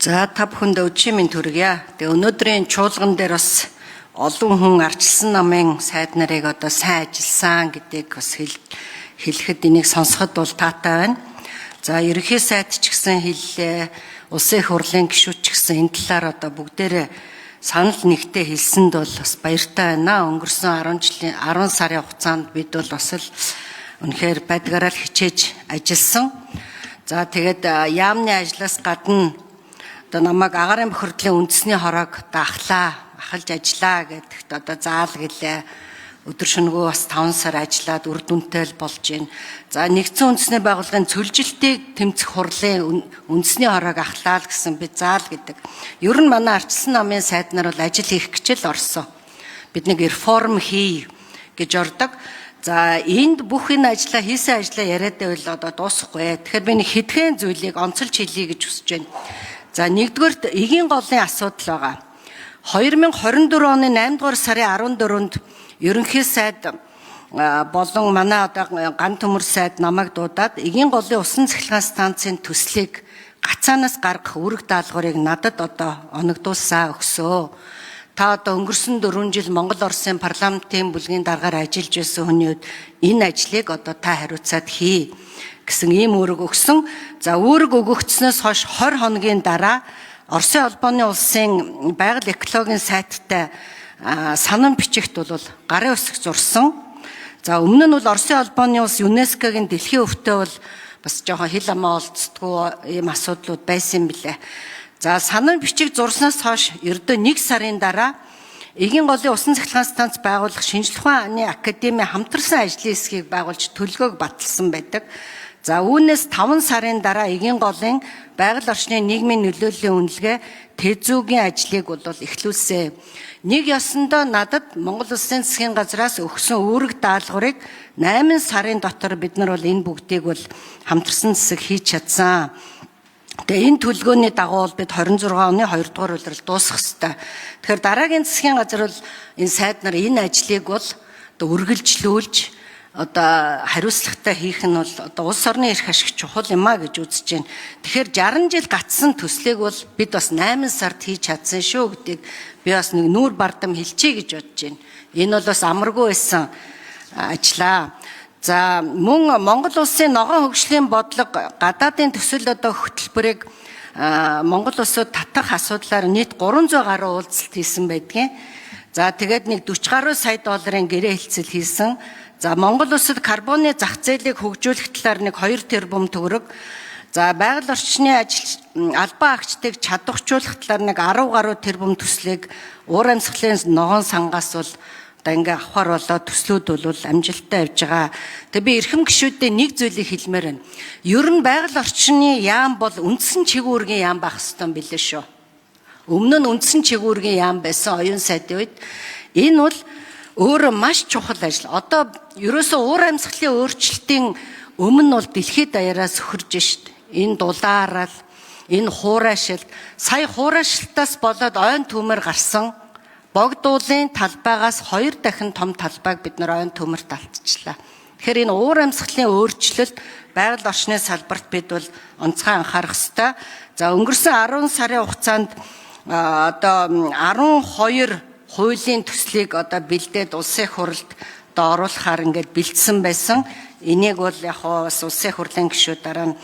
За та бүхэнд өчигдөр минь төргийа. Тэгээ өнөөдрийн чуулган дээр бас олон хүн арчилсан намын сайд нарыг одоо сайн ажилласан гэдгийг бас хэлэхэд энийг сонсоход бол таатай байна. За ерөнхий сайд ч гэсэн хэллээ, улсын их хурлын гишүүд ч гэсэн энэ талаар одоо бүгдээрээ санал нэгтээ хэлсэнд бол бас баяртай байна. Өнгөрсөн 10 сарын хугацаанд бид бол бас л үнэхээр байдгаараа л хичээж ажилласан. За тэгээд яамны ажлаас гадна одоо намайг агаарын бохирдлын үндэсний хороог даахлаа, ахалж ажиллаа гэдэгт одоо заал гэлээ. Өдөр шөнөгөө бас 5 сар ажиллаад үр дүнтэй л болж байна. За нэгдсэн үндэсний байгууллагын цөлжилтийг тэмцэх хурлын үндэсний хороог ахлаа л гэсэн би заал гэдэг. Ер нь манай арчилсан намын сайд нар бол ажил хийх гэж л орсон. Бид нэг реформ хий гэж ордог. За энд бүх энэ ажлаа хийсэн ажлаа яриад байвал одоо дуусахгүй. Тэгэхээр би нэг хэдхэн зүйлийг онцолж хэлье гэж хүсэж байна. За нэгдүгээрт эгийн голын асуудал байгаа. 2024 оны 8 дугаар сарын 14-нд ерөнхий сайд болон манай одоо ган төмөр сайд намайг дуудаад эгийн голын усан цахилгаан станцын төслийг гацаанаас гаргах үүрэг даалгаврыг надад одоо оногдуулсан өгсөө. Та одоо өнгөрсөн 4 жил Монгол Оросын парламентын бүлгийн даргаар ажиллаж байсан хүний үед энэ ажлыг одоо та хариуцаад хий гэсэн ийм үүрэг өгсөн. За үүрэг өгөгдснөөс хойш 20 хоногийн дараа Оросын холбооны улсын байгаль экологийн сайттай санам бичигт бол гарын үсэг зурсан. За өмнө нь бол Оросын холбооны улс ЮНЕСКОгийн дэлхийн өвтөө бол бас жоохон хил амаа олцдгүй ийм асуудлууд байсан билээ. За санам бичиг зурснаас хойш ердөө 1 сарын дараа эгийн голын усан цахилгаан станц байгуулах шинжлэх ухааны академи хамтарсан ажлын хэсгийг байгуулж төлгөөг баталсан байдаг. За үүнээс 5 сарын дараа эгийн голын байгаль орчны нийгмийн нөлөөллийн үнэлгээ тэзүүгийн ажлыг бол эхлүүлсэн. Нэг ёсондоо надад Монгол Улсын засгийн газраас өгсөн үүрэг даалгаврыг 8 сарын дотор бид нар бол энэ бүгдийг бол хамтарсан засаг хийж чадсан. Тэгээ энэ төлгөөний дагуу бид 26 оны 2 дугаар улирал дуусгах ёстой. Тэгэхээр дараагийн засгийн газар бол энэ сайд нар энэ ажлыг бол одоо үргэлжлүүлж одоо хариуцлагатай хийх нь бол одоо улс орны эрх ашиг чухал юм а гэж үзэж байна. Тэгэхээр 60 жил гацсан төслийг бол бид бас 8 сард хийж чадсан шүү гэдгийг би бас нэг нүүр бардам хэлчихье гэж бодож байна. Энэ бол бас амаргүй байсан ажлаа. За мөн Монгол улсын ногоон хөгжлийн бодлого гадаадын төсөл одоо хөтөлбөрийг Монгол улсууд татах асуудлаар нийт 300 гаруй уулзалт хийсэн байдгийн. За тэгээд нэг 40 гаруй сая долларын гэрээ хэлцэл хийсэн. За Монгол улсад карбоны зах зээлийг хөгжүүлэх талаар нэг 2 тэрбум төгрөг. За байгаль орчны албан агчдыг чадваржуулах талаар нэг 10 гаруй тэрбум төслийг уур амьсгалын ногоон сангаас бол одоо ингээ авахар болоо төслүүд бол амжилттай явж байгаа. Тэгээ би эрхэм гишүүдэд нэг зүйлийг хэлмээр байна. Ер нь байгаль орчны яам бол үндсэн чигүүргийн яам байх ёстой юм билээ шүү. Өмнө нь үндсэн чигүүргийн яам байсан оюун сайдын үед энэ бол өөрөө маш чухал ажил. Одоо ерөөсөө уур амьсгалын өөрчлөлтийн өмнө бол дэлхийд даяараа сөхөрж шít. Энэ дулаарал, энэ хуурайшил, сая хуурайшилтаас болоод ойн төмөр гарсан богдуулын талбайгаас 2 дахин том талбайг бид нар ойн төмөрт алдчихлаа. Тэгэхээр энэ уур амьсгалын өөрчлөлт байгаль орчны салбарт бид бол онцгой анхаарах ёстой. За өнгөрсөн 10 сарын хугацаанд одоо 12 хуулийн төслийг одоо бэлдээд улсын хурлд одоо оруулахаар ингээд бэлдсэн байсан. Энийг бол яг хоо улсын хурлын гишүүд дараа нь